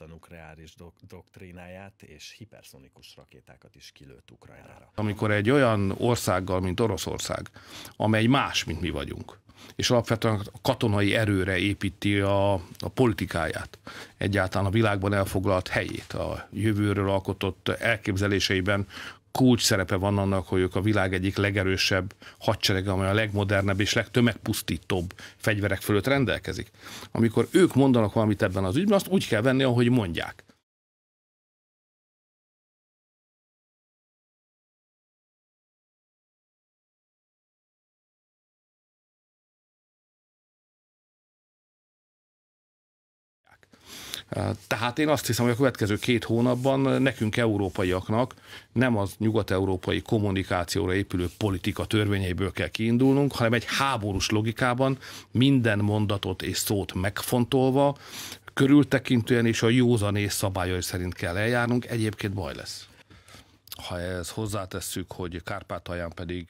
nukleáris doktrínáját, és hiperszonikus rakétákat is kilőtt Ukrajnára. Amikor egy olyan országgal, mint Oroszország, amely más, mint mi vagyunk, és alapvetően a katonai erőre építi a politikáját, egyáltalán a világban elfoglalt helyét, a jövőről alkotott elképzeléseiben kulcs szerepe van annak, hogy ők a világ egyik legerősebb hadserege, amely a legmodernebb és legtömegpusztítóbb fegyverek fölött rendelkezik. Amikor ők mondanak valamit ebben az ügyben, azt úgy kell venni, ahogy mondják. Tehát én azt hiszem, hogy a következő 2 hónapban nekünk, európaiaknak nem az nyugat-európai kommunikációra épülő politika törvényeiből kell kiindulnunk, hanem egy háborús logikában minden mondatot és szót megfontolva, körültekintően és a józanész szabályai szerint kell eljárnunk, egyébként baj lesz. Ha ehhez hozzátesszük, hogy Kárpátalján pedig